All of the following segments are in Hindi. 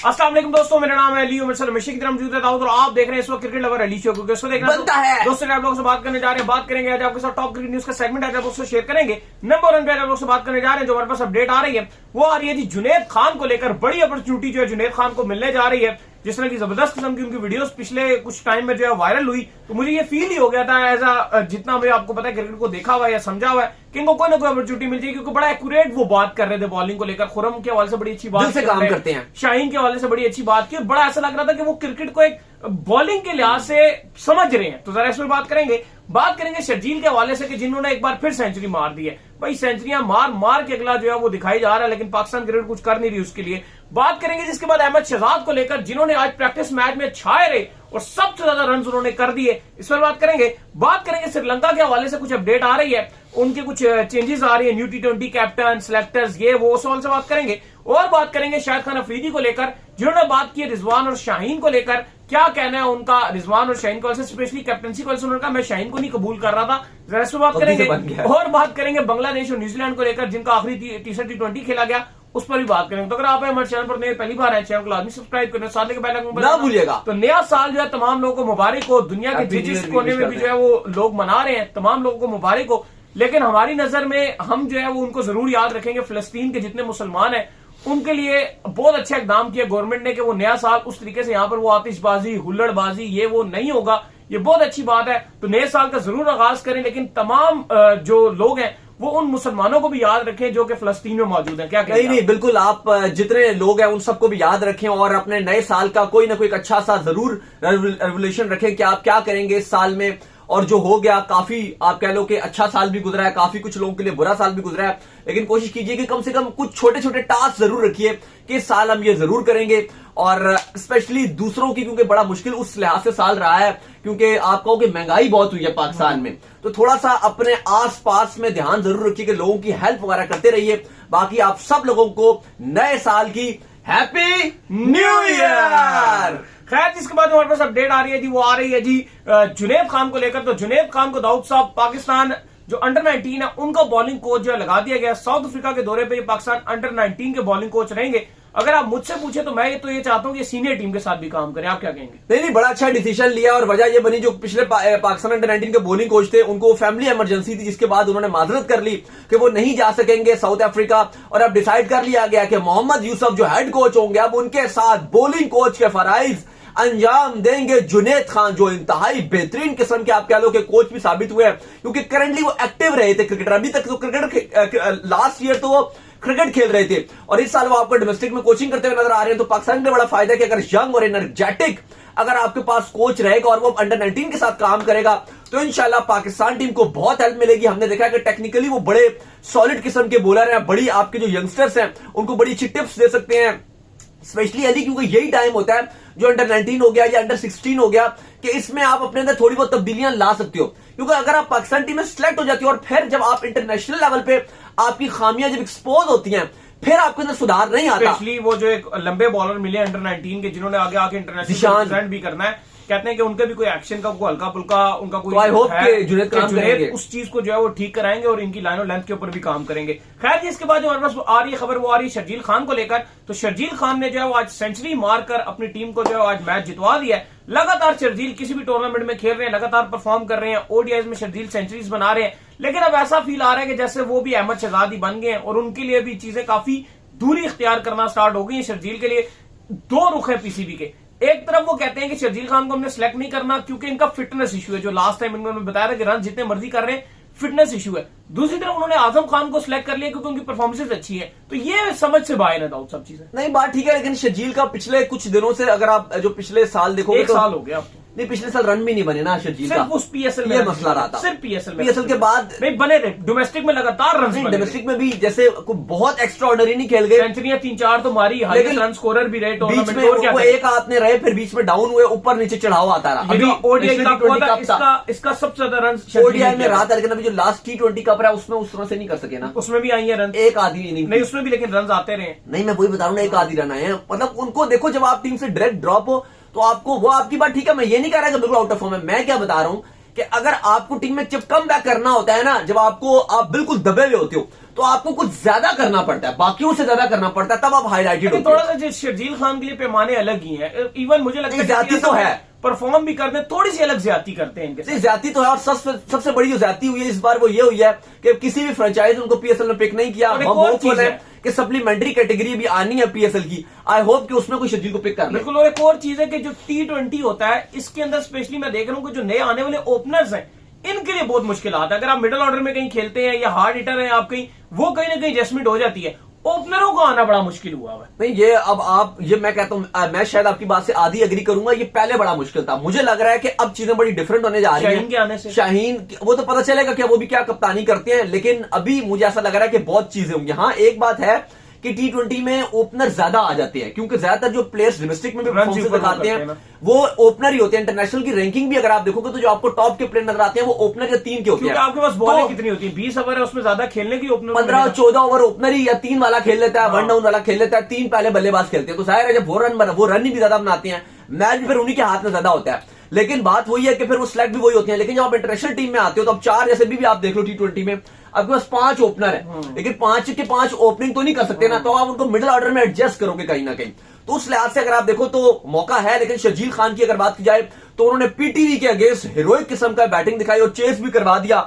अस्सलाम वालेकुम दोस्तों, मेरा नाम है अली उमर सर हमेशा की तरह मौजूद रहता हूं और आप देख रहे हैं इस वक्त क्रिकेट लवर अली शो, क्योंकि उसको देखना बनता है। दोस्तों आप लोगों से बात करने जा रहे हैं, बात करेंगे आज आपके साथ टॉप क्रिकेट न्यूज का सेगमेंट है, आप उसको शेयर करेंगे। नंबर 1 पे आप लोगों से बात करने जा रहे हैं, जो हमारे पास अपडेट आ रही है वो आ रही है जी जुनैद खान को लेकर। बड़ी अपॉर्चुनिटी जो है जुनैद खान को मिलने जा रही है। जिस तरह की जबरदस्त किस्म की उनकी वीडियोस पिछले कुछ टाइम में जो है वायरल हुई, तो मुझे ये फील ही हो गया था एज जितना मैं आपको पता है क्रिकेट को देखा हुआ है या समझा हुआ है कि इनको कोई ना कोई अपॉर्चुनिटी मिल जाएगी, क्योंकि बड़ा एक्यूरेट वो बात कर रहे थे बॉलिंग को लेकर। खुरम के हवाले से बड़ी अच्छी बात से काम करते हैं, शाहीन के हवाले से बड़ी अच्छी बात की और बड़ा ऐसा लग रहा था कि वो क्रिकेट को एक बॉलिंग के लिहाज से समझ रहे हैं। तो जरा इसमें बात करेंगे शर्जील के हवाले से कि जिन्होंने एक बार फिर सेंचुरी मार दी है। भाई सेंचुरियां मार के अगला जो है वो दिखाई जा रहा है, लेकिन पाकिस्तान क्रिकेट कुछ कर नहीं रही उसके लिए। बात करेंगे जिसके बाद अहमद शहजाद को लेकर, जिन्होंने आज प्रैक्टिस मैच में छाए रहे और सबसे ज्यादा रन उन्होंने कर दिए। इस पर बात करेंगे श्रीलंका के हवाले से कुछ अपडेट आ रही है, उनके कुछ चेंजेस आ रही है, न्यू T20 कैप्टन सेलेक्टर्स ये वो सवाल से बात करेंगे। और बात करेंगे शाहिद खान अफरीदी को लेकर, जिन्होंने बात की रिजवान और शाहीन को लेकर। क्या कहना है उनका रिजवान और शाहीन को, स्पेशली कैप्टनसी को उन्होंने कहा मैं शाहीन को नहीं कबूल कर रहा था। जरा इस पर बात करेंगे। और बात करेंगे बांग्लादेश और न्यूजीलैंड को लेकर, जिनका आखिरी T20 खेला गया, उस पर भी बात करेंगे। तो अगर आप हमारे चैनल पर नए पहली बार है, चैनल को लाजमी सब्सक्राइब करें, साथ के बेल आइकन ना भूलिएगा। तो नया साल जो है तमाम लोगों को मुबारक हो। दुनिया के जिस कोने में भी जो है वो लोग मना रहे हैं, तमाम लोगों को मुबारक हो। लेकिन हमारी नजर में हम जो है वो उनको जरूर याद रखेंगे, फिलिस्तीन के जितने मुसलमान हैं उनके लिए बहुत अच्छा इकदाम किया गवर्नमेंट ने कि वो नया साल उस तरीके से यहाँ पर वो आतिशबाजी हुल्लड़बाजी ये वो नहीं होगा। ये बहुत अच्छी बात है। तो नए साल का जरूर आगाज करें, लेकिन तमाम जो लोग हैं वो उन मुसलमानों को भी याद रखें जो कि फिलिस्तीन में मौजूद हैं। क्या नहीं, बिल्कुल आप जितने लोग हैं उन सबको भी याद रखें और अपने नए साल का कोई ना कोई अच्छा सा जरूर रेवोल्यूशन रखें कि आप क्या करेंगे इस साल में। और जो हो गया काफी आप कह लो कि अच्छा साल भी गुजरा है, काफी कुछ लोगों के लिए बुरा साल भी गुजरा है, लेकिन कोशिश कीजिए कि कम से कम कुछ छोटे छोटे टास्क जरूर रखिए कि इस साल हम ये जरूर करेंगे। और स्पेशली दूसरों की, क्योंकि बड़ा मुश्किल उस लिहाज से साल रहा है, क्योंकि आप कहो कि महंगाई बहुत हुई है पाकिस्तान में, तो थोड़ा सा अपने आस पास में ध्यान जरूर रखिए कि लोगों की हेल्प वगैरह करते रहिए। बाकी आप सब लोगों को नए साल की हैप्पी न्यू ईयर। खैर, जिसके बाद हमारे पास अपडेट आ रही है जी, वो आ रही है जी जुनैद खान को लेकर। तो जुनैद खान को दाऊद साहब पाकिस्तान जो अंडर 19 है उनका बॉलिंग कोच जो लगा दिया गया। साउथ अफ्रीका के दौरे पे ये पाकिस्तान अंडर 19 के बॉलिंग कोच रहेंगे। अगर आप मुझसे पूछे तो मैं ये चाहता हूं कि सीनियर टीम के साथ भी काम करें। आप क्या कहेंगे? नहीं, बड़ा अच्छा डिसीजन लिया और वजह यह बनी जो पिछले पाकिस्तान अंडर 19 के बॉलिंग कोच थे उनको फैमिली इमरजेंसी थी, जिसके बाद उन्होंने माजरत कर ली कि वो नहीं जा सकेंगे साउथ अफ्रीका। और अब डिसाइड कर लिया गया कि मोहम्मद यूसुफ जो हेड कोच होंगे अब उनके साथ बॉलिंग कोच के फराइज अंजाम देंगे जुनैद खान, जो इंतहाई बेहतरीन किस्म के आप कह लो कि कोच भी साबित हुए हैं, क्योंकि करंटली वो एक्टिव रहे थे क्रिकेटर। अभी तक तो क्रिकेट लास्ट ईयर तो वो क्रिकेट खेल रहे थे और इस साल वो आपको डोमेस्टिक में कोचिंग करते हुए नजर आ रहे हैं। तो पाकिस्तान में बड़ा फायदा है कि अगर यंग और एनर्जेटिक अगर आपके पास कोच रहेगा और वो अंडर 19 के साथ काम करेगा तो इंशाल्लाह पाकिस्तान टीम को बहुत हेल्प मिलेगी। हमने देखा है कि टेक्निकली वो बड़े सॉलिड किस्म के बॉलर हैं, बड़ी आपके जो यंगस्टर्स हैं उनको बड़ी अच्छी टिप्स दे सकते हैं, स्पेशली अली, क्योंकि यही टाइम होता है जो अंडर 19 हो गया या अंडर 16 हो गया कि इसमें आप अपने अंदर थोड़ी बहुत तब्दीलियां ला सकते हो। क्योंकि अगर आप पाकिस्तान टीम में सिलेक्ट हो जाती हो और फिर जब आप इंटरनेशनल लेवल पे आपकी खामियां जब एक्सपोज होती हैं फिर आपके अंदर सुधार नहीं आता। स्पेशली वो जो एक लंबे बॉलर मिले अंडर 19 के, जिन्होंने आगे आके इंटरनेशनल भी करना है, कहते हैं कि उनका भी कोई एक्शन का कोई हल्का फुल्का उनका कोई आई होप कि जुनैद उस चीज को जो है वो ठीक कराएंगे और इनकी लाइन और लेंथ के ऊपर भी काम करेंगे। खैर जी, इसके बाद जो हमारे पास आ रही है खबर वो आ रही है शर्जील खान को लेकर। तो शर्जील खान ने जो है वो आज सेंचुरी मारकर अपनी टीम को जो है आज मैच जितवा दिया है। लगातार शर्जील किसी भी टूर्नामेंट में खेल रहे हैं, लगातार परफॉर्म कर रहे हैं, ओडीआईज में शर्जील सेंचुरीज बना रहे हैं। लेकिन अब ऐसा फील आ रहा है कि जैसे वो भी अहमद शहजाद ही बन गए हैं और उनके लिए भी चीजें काफी दूरी इख्तियार करना स्टार्ट हो गई है। शर्जील के लिए दो रुख है पीसीबी के। एक तरफ वो कहते हैं कि शर्जील खान को हमने सिलेक्ट नहीं करना क्योंकि इनका फिटनेस इशू है, जो लास्ट टाइम इन्होंने बताया था कि रन जितने मर्जी कर रहे हैं, फिटनेस इशू है। दूसरी तरफ उन्होंने आजम खान को सिलेक्ट कर लिया क्योंकि उनकी परफॉर्मेंस अच्छी है। तो ये समझ से बाहर है दाऊद सब चीजें। नहीं, बात ठीक है, लेकिन शर्जील का पिछले कुछ दिनों से अगर आप जो पिछले साल देखोगे, एक साल हो गया आपको। नहीं, पिछले साल रन भी नहीं बने ना शर्जील का, सिर्फ उस पीएसएल में ये मसला रहा था। सिर्फ पीएसएल के बाद नहीं बने थे, डोमेस्टिक में लगातार रन, डोमेस्टिक में भी जैसे बहुत एक्स्ट्रा ऑर्डिनरी नहीं खेल गए, सेंचुरियां 3-4 तो मारी, हाईएस्ट रन स्कोरर भी रहे टूर्नामेंट में, वो एक हाथ में रहे, फिर बीच में डाउन हुए, ऊपर नीचे चढ़ाव आता रहा। अभी ओडीआई इसका सबसे ज्यादा रन ओडीआई में रहा था, लेकिन अभी जो लास्ट T20 कप रहा है उसमें उस तरह से नहीं कर सके ना, उसमें भी आई है रन, एक आधी इनिंग नहीं उसमें भी लेकिन रन आते रहे। नहीं, मैं वही बता रहा हूँ, एक आधी रन आए हैं। मतलब उनको देखो, जब आप टीम से डायरेक्ट ड्रॉप हो तो आपको वो आपकी बात ठीक है, मैं ये नहीं कह रहा कि बिल्कुल आउट ऑफ फॉर्म है। मैं क्या बता रहा हूं कि अगर आपको टीम में जब कम बैक करना होता है ना, जब आपको आप बिल्कुल दबे हुए होते हो, तो आपको कुछ ज्यादा करना पड़ता है, बाकियों से ज्यादा करना पड़ता है, तब आप हाईलाइटेड होते थोड़ा सा शर्जील खान के लिए पैमाने अलग ही है। इवन मुझे लगता है ज्यादती तो है, परफॉर्म भी करते हैं, थोड़ी सी अलग ज्यादती करते हैं इनके। ज्यादती तो है, और सबसे बड़ी जो ज्यादती हुई है इस बार वो ये हुई है कि किसी भी फ्रेंचाइज ने उनको पीएसएल में पिक नहीं किया। हम होपफुल है कि सप्लीमेंट्री कैटेगरी भी आनी है पीएसएल की, आई होप कि उसमें कोई शर्जील को पिक कर ले। बिल्कुल। और एक और चीज है कि जो T20 होता है इसके अंदर स्पेशली मैं देख रहा हूँ कि जो नए आने वाले ओपनर्स हैं इनके लिए बहुत मुश्किल आता है। अगर आप मिडिल ऑर्डर में कहीं खेलते हैं या हार्ड हिटर हैं आप कहीं, वो कहीं ना कहीं एडजस्टमेंट हो जाती है। ओपनरों को आना बड़ा मुश्किल हुआ है। नहीं, ये अब आप, ये मैं कहता हूं, मैं शायद आपकी बात से आधी एग्री करूंगा, ये पहले बड़ा मुश्किल था। मुझे लग रहा है कि अब चीजें बड़ी डिफरेंट होने जा रही हैं। शाहीन के आने से, शाहीन वो तो पता चलेगा कि वो भी क्या कप्तानी करते हैं, लेकिन अभी मुझे ऐसा लग रहा है कि बहुत चीजें होंगी। हाँ, एक बात है कि T20 में ओपनर ज्यादा आ जाते हैं, क्योंकि ज्यादातर जो प्लेयर्स डोमेस्टिक में भी परफॉर्मेंस दिखाते हैं वो ओपनर ही होते हैं। इंटरनेशनल की रैंकिंग भी अगर आप देखोगे तो जो आपको टॉप के प्लेयर नजर आते हैं वो ओपनर या 3 के होते हैं। आपके पास बॉलें कितनी होती है, 20 ओवर है, उसमें ज्यादा खेलने की ओपनर 15-14 ओवर ओपनर ही या 3 वाला खेल लेता है, 1 डाउन वाला खेल लेता है, 3 पहले बल्लेबाज खेलते हैं। तो जाहिर है जब वो रन ही भी ज्यादा बनाते हैं, मैच भी फिर उन्हीं के हाथ में ज्यादा होता है। लेकिन बात वही है कि फिर वो सिलेक्ट भी वही होती है। लेकिन जब आप इंटरनेशनल टीम में आते हो तो अब 4 जैसे भी आप देख लो T20 में आपके पास 5 ओपनर है, लेकिन 5 के 5 ओपनिंग तो नहीं कर सकते ना, तो आप उनको मिडिल ऑर्डर में एडजस्ट करोगे कहीं ना कहीं। तो उस लिहाज से अगर आप देखो तो मौका है। लेकिन शर्जील खान की अगर बात की जाए तो उन्होंने पीटीवी के अगेंस्ट हीरोइक किस्म का बैटिंग दिखाई और चेस भी करवा दिया।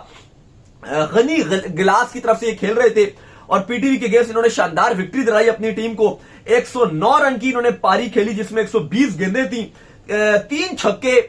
गनी गिलास की तरफ से ये खेल रहे थे और पीटीवी के अगेंस्ट इन्होंने शानदार विक्ट्री दिलाई अपनी टीम को। 109 रन की इन्होंने पारी खेली जिसमें 120 गेंदें थी, 3 छक्के,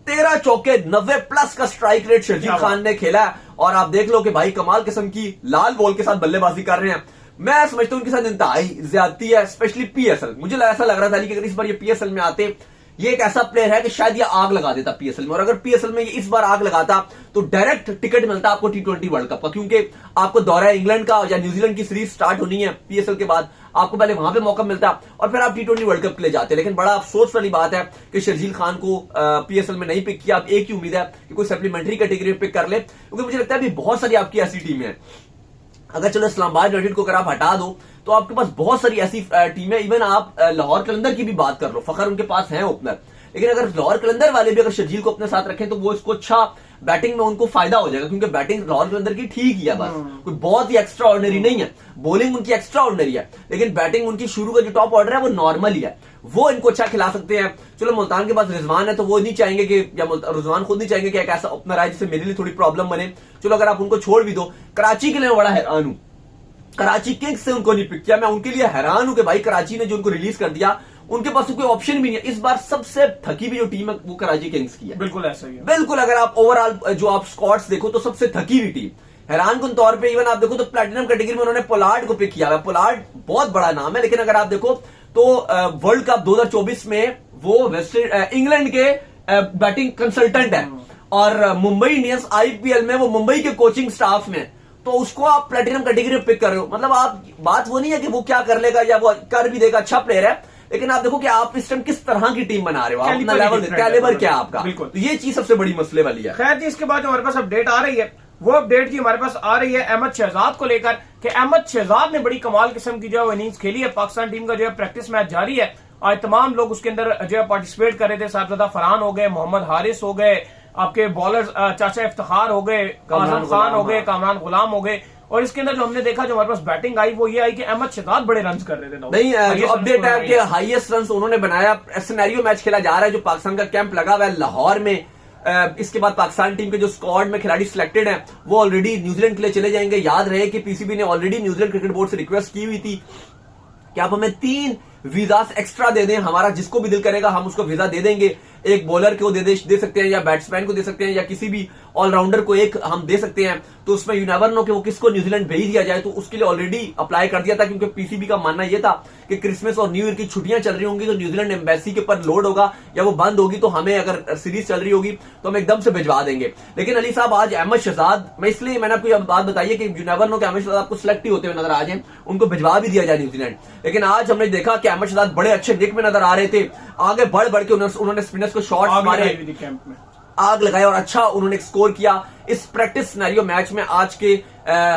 13 चौके, 90 प्लस का स्ट्राइक रेट शर्जील खान ने खेला है। और आप देख लो कि भाई कमाल किस्म की लाल बॉल के साथ बल्लेबाजी कर रहे हैं। मैं समझता हूं उनके साथ इंतहाई ज्यादती है, स्पेशली पीएसएल। मुझे ऐसा लग रहा था कि अगर इस बार ये पीएसएल में आते, ये एक ऐसा प्लेयर है कि शायद ये आग लगा देता पीएसएल में। और अगर पीएसएल में ये इस बार आग लगाता तो डायरेक्ट टिकट मिलता आपको T20 वर्ल्ड कप का, क्योंकि आपको दौरा इंग्लैंड का या न्यूजीलैंड की सीरीज स्टार्ट होनी है पीएसएल के बाद, आपको पहले वहां पे मौका मिलता और फिर आप T20 वर्ल्ड कप के लिए जाते। लेकिन बड़ा अफसोस वाली बात है कि शर्जील खान को पीएसएल में नहीं पिक किया। अब एक ही उम्मीद है कि कोई सप्लीमेंट्री कैटेगरी में पिक कर ले, क्योंकि मुझे लगता है अभी बहुत सारी आपकी ऐसी टीमें हैं। अगर चलो इस्लामाबाद यूनाइटेड को अगर आप हटा दो तो आपके पास बहुत सारी ऐसी टीमें, इवन आप लाहौर कलंदर की भी बात कर लो, फखर उनके पास है ओपनर। लेकिन अगर लाहौर कलंदर वाले भी अगर शर्जील को अपने साथ रखें तो वो इसको अच्छा बैटिंग में उनको फायदा हो जाएगा, क्योंकि बैटिंग लाहौर कलंदर की ठीक ही है, बस कोई बहुत ही एक्स्ट्रा ऑर्डिनरी नहीं है। बॉलिंग उनकी एक्स्ट्रा ऑर्डिनरी है, लेकिन बैटिंग उनकी शुरू का जो टॉप ऑर्डर है वो नॉर्मल ही है, वो इनको अच्छा खिला सकते हैं। चलो मुल्तान के पास रिजवान है तो वो नहीं चाहेंगे कि, या रिजवान खुद नहीं चाहेंगे कि एक ऐसा ओपनर आए जिससे मेरे लिए थोड़ी प्रॉब्लम बने। चलो अगर आप उनको छोड़ भी दो, कराची के लिए मैं बड़ा हैरान हूं, कराची किंग्स से उनको नहीं पिक किया। मैं उनके लिए हैरान हूं कि भाई कराची ने जो उनको रिलीज कर दिया, उनके पास तो कोई ऑप्शन भी नहीं है। इस बार सबसे थकी भी जो टीम है वो कराची किंग्स की है। बिल्कुल ऐसा ही है। बिल्कुल, अगर आप ओवरऑल जो आप स्क्वाड्स देखो तो सबसे थकी हुई टीम। हैरानकुन तौर पे इवन आप देखो तो प्लैटिनम कैटेगरी में उन्होंने पोलार्ड को पिक किया है। पोलार्ड बहुत बड़ा नाम है, लेकिन अगर आप देखो तो वर्ल्ड कप 2024 में वो वेस्ट इंग्लैंड के बैटिंग कंसल्टेंट है और मुंबई इंडियंस आईपीएल में वो मुंबई के कोचिंग स्टाफ में, तो उसको आप प्लैटिनम कैटेगरी में पिक कर रहे हो। मतलब आप बात वो नहीं है कि वो क्या कर लेगा या वो कर भी देगा, अच्छा प्लेयर है, लेकिन आप देखो कि आप इस टाइम किस तरह की टीम बना रहे हो, अपना लेवल कैलिबर क्या है आपका। बिल्कुल, तो ये चीज सबसे बड़ी मसले वाली है। खैर जी, इसके बाद जो हमारे पास अपडेट आ रही है वो अपडेट जी हमारे पास आ रही है अहमद शहजाद को लेकर कि अहमद शहजाद ने बड़ी कमाल किस्म की जो है इनिंग्स खेली है। पाकिस्तान टीम का जो है प्रैक्टिस मैच जारी है और तमाम लोग उसके अंदर जो है पार्टिसिपेट कर रहे थे। साहबजादा फरहान हो गए, मोहम्मद हारिस हो गए, आपके बॉलर चाचा इफ्तिखार हो गए, आजम खान हो गए, कामरान गुलाम हो गए। और इसके अंदर जो हमने देखा जो हमारे पास बैटिंग आई वो ये आई कि अहमद शहजाद बड़े रन कर रहे थे। नहीं, जो अपडेट है कि हाईएस्ट रन उन्होंने बनाया। सिनेरियो मैच खेला जा रहा है जो पाकिस्तान का कैंप लगा हुआ है लाहौर में। इसके बाद पाकिस्तान टीम के जो स्क्वाड में खिलाड़ी सिलेक्टेड हैं वो ऑलरेडी न्यूजीलैंड के लिए चले जाएंगे। याद रहे कि पीसीबी ने ऑलरेडी न्यूजीलैंड क्रिकेट बोर्ड से रिक्वेस्ट की हुई थी कि आप हमें 3 वीजा एक्स्ट्रा दे दें, हमारा जिसको भी दिल करेगा हम उसको वीजा दे देंगे। एक बॉलर को दे सकते हैं या बैट्समैन को दे सकते हैं या किसी भी ऑलराउंडर को एक हम दे सकते हैं। तो उसमें यू नेवर नो कि वो किसको न्यूजीलैंड भेज दिया जाए, तो उसके लिए ऑलरेडी अप्लाई कर दिया था, क्योंकि पीसीबी का मानना यह था कि क्रिसमस और न्यू ईयर की छुट्टियां चल रही होंगी तो न्यूजीलैंड एम्बेसी के ऊपर लोड होगा या वो बंद होगी, तो हमें अगर सीरीज चल रही होगी तो हम एकदम से भिजवा देंगे। लेकिन अली साहब आज अहमद शहजाद, मैं इसलिए मैंने आपको यह बात बताई है कि यू नेवर नो कि अहमद शहजाद आपको सिलेक्ट ही होते हुए नजर आ जाए, उनको भिजवा भी दिया जाए न्यूजीलैंड। लेकिन आज हमने देखा कि अहमद शहजाद बड़े अच्छे निक में नजर आ रहे थे, आगे बढ़ के उन्होंने स्पिनर्स को शॉट मारे, कैंप में आग लगाए और अच्छा उन्होंने स्कोर किया। इस प्रैक्टिस सिनेरियो मैच में आज के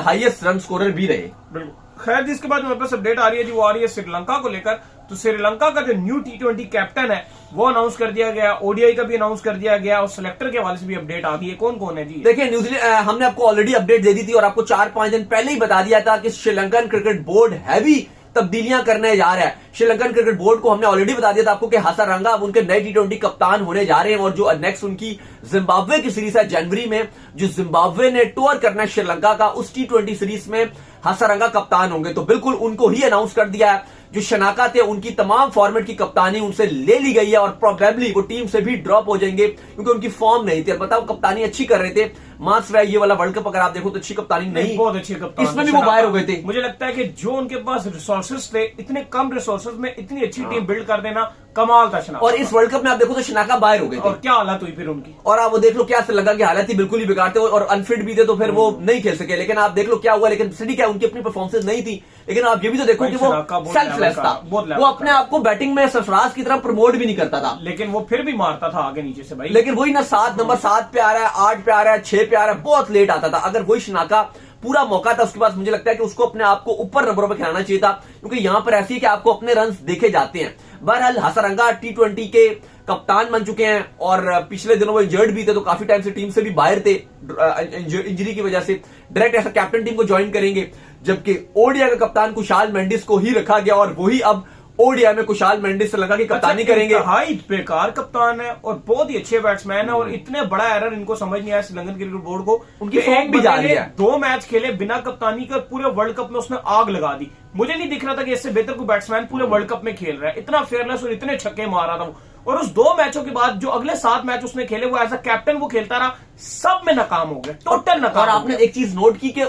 हाईएस्ट रन स्कोरर भी रहे। बिल्कुल। खैर जिसके बाद मेरे पास अपडेट आ रही है जी, वो आ रही है श्रीलंका को लेकर। तो श्रीलंका का जो न्यू T20 कैप्टन है वो अनाउंस कर दिया गया, ओडीआई का भी अनाउंस कर दिया गया और सिलेक्टर के हवाले से भी अपडेट आ गई है। कौन कौन है जी? देखिए न्यूजीलैंड, हमने आपको ऑलरेडी अपडेट दे दी थी और आपको 4-5 दिन पहले ही बता दिया था कि श्रीलंकन क्रिकेट बोर्ड हैवी तब्दीलियां करने जा रहा है। श्रीलंकन क्रिकेट बोर्ड को हमने ऑलरेडी बता दिया था आपको कि हसारंगा अब उनके नए T20 कप्तान होने जा रहे हैं और जो नेक्स्ट उनकी जिम्बाब्वे की सीरीज है जनवरी में, जो जिम्बाब्वे ने टूर करना है श्रीलंका का, उस T20 सीरीज में हसारंगा कप्तान होंगे। तो बिल्कुल उनको ही अनाउंस कर दिया है। जो शनाका थे उनकी तमाम फॉर्मेट की कप्तानी उनसे ले ली गई है और प्रोबेबली वो टीम से भी ड्रॉप हो जाएंगे क्योंकि उनकी फॉर्म नहीं थी। बताओ कप्तानी अच्छी कर रहे थे, मार्च ये वाला वर्ल्ड कप अगर आप देखो तो अच्छी कप्तानी नहीं, बहुत अच्छी कप्तान, इसमें भी वो बाहर हो गए थे। मुझे लगता है कि जो उनके पास रिसोर्सेज थे, इतने कम रिसोर्सेज में इतनी अच्छी टीम बिल्ड कर देना कमाल था शनाका। और इस वर्ल्ड कप में आप देखो तो शनाका बाहर हो गए थे और क्या हालत हुई फिर उनकी, और आप वो देख लो क्या श्रीलंका की हालत थी, बिल्कुल ही बेकार थे और अनफिट भी थे तो फिर वो नहीं खेल सके। लेकिन आप देख लो क्या हुआ, लेकिन सिटी क्या उनकी अपनी परफॉर्मेंस नहीं थी। लेकिन आप ये भी तो देखो कि वो सेल्फलेस था, वो अपने आप को बैटिंग में सरफराज की तरह प्रमोट भी नहीं करता था, लेकिन वो फिर भी मारता था आगे नीचे से भाई। लेकिन वही ना 7 नंबर 7 पे आ रहा है, 8 पे आ रहा है, 6 पे आ रहा है, बहुत लेट आता था। अगर वही शनाका पूरा मौका था उसके पास, मुझे लगता है कि उसको अपने आप को ऊपर नंबरों पर खिलाना चाहिए था क्योंकि यहां पर ऐसी है कि आपको अपने रन देखे जाते हैं। बहरहाल हसारंगा T20 के कप्तान बन चुके हैं और पिछले दिनों वो इंजर्ड भी थे तो काफी टाइम से टीम से भी बाहर थे इंजरी की वजह से। डायरेक्ट ऐसा कैप्टन टीम को ज्वाइन करेंगे, जबकि ओडिया का कप्तान कुशाल मेंडिस को ही रखा गया और वही अब ओडिया में कुशाल मेंडिस श्रीलंका की कप्तानी करेंगे। हाई बेकार कप्तान है और बहुत ही अच्छे बैट्समैन है और इतने बड़ा एरर इनको समझ नहीं आया श्रीलंकन क्रिकेट बोर्ड को। उनकी फॉर्म भी जा रही है, 2 मैच खेले बिना कप्तानी के, पूरे वर्ल्ड कप में उसने आग लगा दी। मुझे नहीं दिख रहा था कि इससे बेहतर कोई बैट्समैन पूरे वर्ल्ड कप में खेल रहा है। इतना फेयरलेस और इतने छक्के मारा था वो। और उस 2 मैचों के बाद जो अगले 7 मैच उसने खेले वो एज अ कैप्टन वो खेलता रहा, सब में नाकाम हो गए, टोटल नाकाम। और आपने एक चीज नोट की कि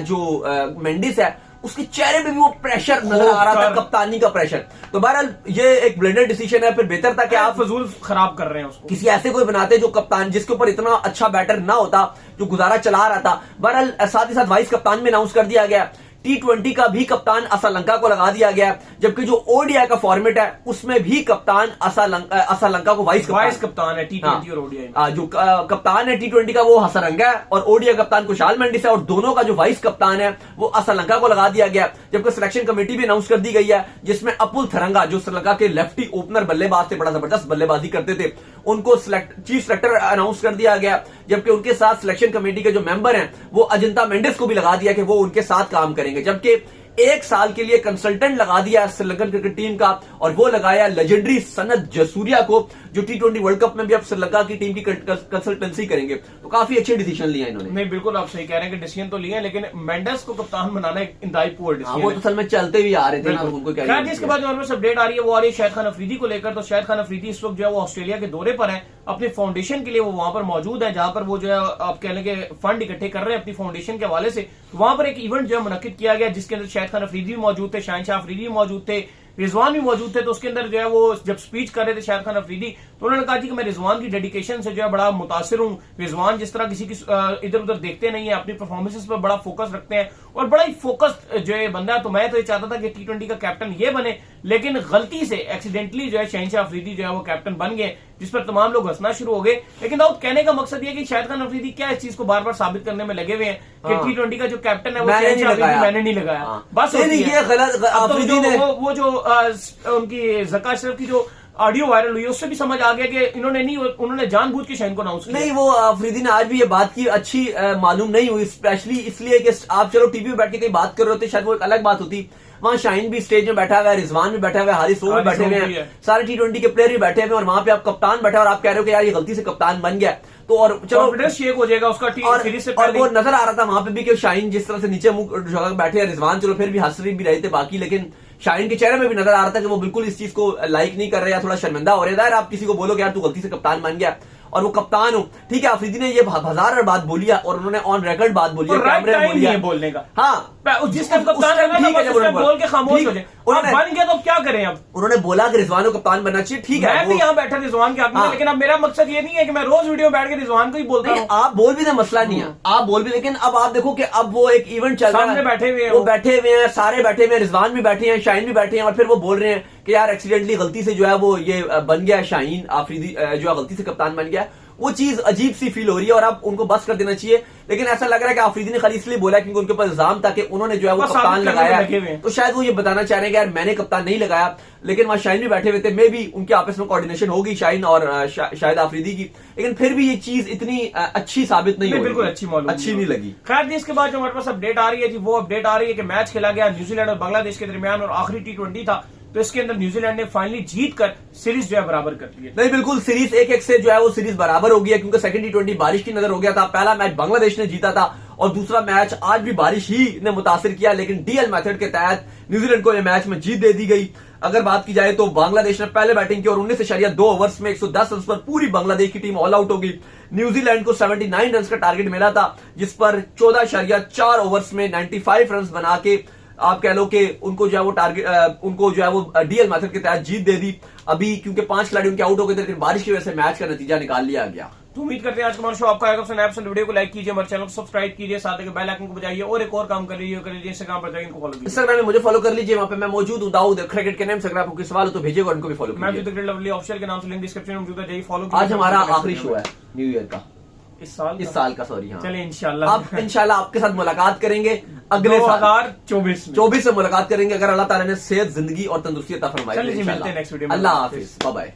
जो मेंडिस है उसके चेहरे पे भी वो प्रेशर नजर आ रहा था, कप्तानी का प्रेशर। तो बहरहाल ये एक ब्लेंडेड डिसीजन है, फिर बेहतर था कि आप फजूल खराब कर रहे हैं उसको, किसी ऐसे कोई बनाते जो कप्तान जिसके ऊपर इतना अच्छा बैटर ना होता जो गुजारा चला रहा था। बहरहाल साथ ही साथ वाइस कप्तान में अनाउंस कर दिया गया। T20 का भी कप्तान असलंका को लगा दिया गया, जबकि जो ओडीआई का फॉर्मेट है उसमें भी कप्तान असलंका को वाइस कप्तान है T20 और ओडीआई में। जो कप्तान है T20 का वो हसरंगा है और ओडीआई कप्तान कुशाल मेंडिस है और दोनों का जो वाइस कप्तान है वो असलंका को लगा दिया गया। जबकि सिलेक्शन कमेटी भी अनाउंस कर दी गई है जिसमें अपुल थरंगा जो श्रीलंका के लेफ्टी ओपनर बल्लेबाज थे, बड़ा जबरदस्त बल्लेबाजी करते थे, उनको चीफ सेलेक्टर अनाउंस कर दिया गया। जबकि उनके साथ सिलेक्शन कमेटी के जो मेंबर हैं वो अजंता मेंडिस को भी लगा दिया कि वो उनके साथ काम करेंगे। जबकि 1 साल के लिए कंसल्टेंट लगा दिया श्रीलंकन क्रिकेट टीम का और वो लगाया लेजेंडरी सनत जसूरिया को जो T20 वर्ल्ड कप में भी अब श्रीलंका की टीम की कंसल्टेंसी करेंगे। तो काफी अच्छे डिसीजन लिया इन्होंने। नहीं बिल्कुल आप सही कह रहे हैं कि डिसीजन तो लिए, लेकिन मेंडिस को कप्तान बनाना एक इंतहाई पुअर डिसीजन है। वो तो असल में चलते भी आ रहे थे ना, उनको क्या। जिसके बाद हमारे पास अपडेट आ रही है वो आ रही है शाहिद खान अफरीदी को लेकर। तो शाहिद खान अफरीदी इस वक्त जो है वो ऑस्ट्रेलिया के दौरे पर है, अपने फाउंडेशन के लिए वो वहां पर मौजूद है, जहां पर वो जो है आप कह लेंगे फंड इकट्ठे कर रहे हैं अपनी फाउंडेशन के हवाले से। वहां पर एक इवेंट जो है मुनक्किद किया गया जिसके अंदर शाहिद खान अफरीदी भी मौजूद थे, शाहनशाह अफरीदी भी मौजूद थे, रिजवान भी मौजूद थे। तो उसके अंदर जो है वो जब स्पीच कर रहे थे शाहिद खान अफरीदी तो उन्होंने कहा कि मैं रिजवान की डेडिकेशन से जो है बड़ा मुतासिर हूं। रिजवान जिस तरह किसी की इधर उधर देखते नहीं है, अपनी परफॉर्मेंसेस पर बड़ा फोकस रखते हैं और बड़ा ही फोकस्ड जो है बंदा है। तो मैं तो ये चाहता था कि T20 का कैप्टन ये बने, लेकिन गलती से एक्सीडेंटली जो है शाहनशाह अफरीदी जो है वो कैप्टन बन गए, जिस पर तमाम लोग हंसना शुरू हो गए। लेकिन दाऊद कहने का मकसद ये कि शाहिद खान अफरीदी क्या इस चीज को बार बार साबित करने में लगे हुए हैं कि T20 का जो कैप्टन है वो शाहनशाह अफरीदी मैंने नहीं लगाया, बस वो जो उनकी ज़का अशरफ की जो ऑडियो वायरल हुई उससे भी समझ आ गया कि उन्होंने जानबूझ के शाहीन को अनाउंस किया। नहीं, वो अफरीदी ने आज भी ये बात की अच्छी मालूम नहीं हुई, स्पेशली इसलिए कि आप चलो टीवी पे बैठ के कहीं बात कर रहे होते शायद वो एक अलग बात होती। वहां शाहीन भी स्टेज में बैठा हुआ है, रिजवान भी बैठा हुआ है, हारिस भी बैठे हुए हैं, सारे T20 के प्लेयर भी बैठे हुए हैं और वहां पे आप कप्तान बैठा और आप कह रहे हो कि यार ये गलती से कप्तान बन गया तो और चलो शेक हो जाएगा उसका और वो नजर आ रहा था वहां पे भी कि शाहीन जिस तरह से नीचे मुंह बैठे हैं, रिजवान चलो फिर भी हंस भी रहे थे बाकी, लेकिन शाहीन के चेहरे में भी नजर आ रहा था कि वो बिल्कुल इस चीज को लाइक नहीं कर रहे या थोड़ा शर्मिंदा हो रहे थे। आप किसी को बोलो कि यार तू गलती से कप्तान बन गया और वो कप्तान हो, ठीक है। अफरीदी ने ये हजार बात बोली है और उन्होंने ऑन रिकॉर्ड बात बोली है, कैमरे में बोली है बोलने का। हाँ, जिस टाइम कप्तान बोल के खामोश हो जाए, बन गया तो क्या करें अब। उन्होंने बोला कि रिजवान को कप्तान बनना चाहिए, ठीक है। मैं भी यहाँ बैठा रिजवान के हाथ में, लेकिन अब मेरा मकसद ये नहीं है कि मैं रोज वीडियो बैठ के रिजवान को ही बोलता हूँ। आप बोल भी ना, मसला नहीं है, आप बोल भी, लेकिन अब आप देखो कि अब वो एक इवेंट चल रहा है, बैठे हुए हैं, वो बैठे हुए हैं, सारे बैठे हुए हैं, रिजवान भी बैठे हैं, शाहीन भी बैठे हैं और फिर वो बोल रहे हैं कि यार एक्सीडेंटली गलती से जो है वो ये बन गया शाहीन अफरीदी जो है गलती से कप्तान बन गया। वो चीज अजीब सी फील हो रही है और अब उनको बस कर देना चाहिए। लेकिन ऐसा लग रहा है कि आफरीदी ने खाली इसलिए बोला क्योंकि उनके ऊपर इल्जाम था कि उन्होंने जो है वो कप्तान लगाया, तो शायद वो ये बताना चाह रहे हैं कि यार मैंने कप्तान नहीं लगाया। लेकिन वहां शाहीन भी बैठे हुए थे, मे भी उनके आपस में कोऑर्डिनेशन होगी शाहीन और शायद आफरीदी की, लेकिन फिर भी ये चीज इतनी अच्छी साबित नहीं हुई, बिल्कुल अच्छी नहीं लगी। खैर जी, इसके बाद जो हमारे पास अपडेट आ रही है जी, वो अपडेट आ रही है कि मैच खेला गया न्यूजीलैंड और बांग्लादेश के दरमियान और आखिरी T20 था, तो इसके अंदर न्यूजीलैंड ने फाइनली जीत कर सीरीज जो है बराबर कर दी है। नहीं, बिल्कुल सीरीज 1-1 से जो है वो सीरीज बराबर हो गया क्योंकि सेकंड T20 बारिश की नजर हो गया था। पहला मैच बांग्लादेश ने जीता था और दूसरा मैच आज भी बारिश ही ने मुतासिर किया, लेकिन डीएल मेथड के तहत न्यूजीलैंड को यह मैच में जीत दे दी गई। अगर बात की जाए तो बांग्लादेश ने पहले बैटिंग की और 19.2 ओवर्स में 110 रन पर पूरी बांग्लादेश की टीम ऑल आउट हो गई। न्यूजीलैंड को 79 रन का टारगेट मिला था, जिस पर 14.4 ओवर्स में 95 रन बना के आप कह लो कि उनको जो है वो टारगेट उनको जो है वो डीएल मेथड के तहत जीत दे दी। अभी क्योंकि 5 खिलाड़ी उनके आउट हो गए थे, लेकिन बारिश की वजह से मैच का नतीजा निकाल लिया गया। तो उम्मीद करते हैं आज का हमारा शो आपका आएगा। वीडियो को लाइक कीजिए, हमारे चैनल को सब्सक्राइब कीजिए, साथ ही बेल आइकन को बजाइए और एक और काम कर लीजिए इंस्टाग्राम पर जाकर इनको फॉलो कीजिए। इंस्टाग्राम में मुझे फॉलो कर लीजिए, वहां पे मैं मौजूद हूं दाऊद क्रिकेट के नाम से। अगर आपको कोई सवाल हो तो भेजिएगा, उनको भी फॉलो कीजिए। मैं लवली ऑफिशियल के नाम से लिंक डिस्क्रिप्शन में मौजूद है, जाइए फॉलो। आज हमारा आखिरी शो है न्यू ईयर का, इस साल का सॉरी। हाँ, चलिए इंशाल्लाह आपके साथ मुलाकात करेंगे अगले 2024 से मुलाकात करेंगे, अगर अल्लाह ताला ने सेहत, जिंदगी और तंदुरुस्ती अता फरमाई। चलिए मिलते हैं नेक्स्ट वीडियो में। अल्लाह हाफिज, बाय बाय।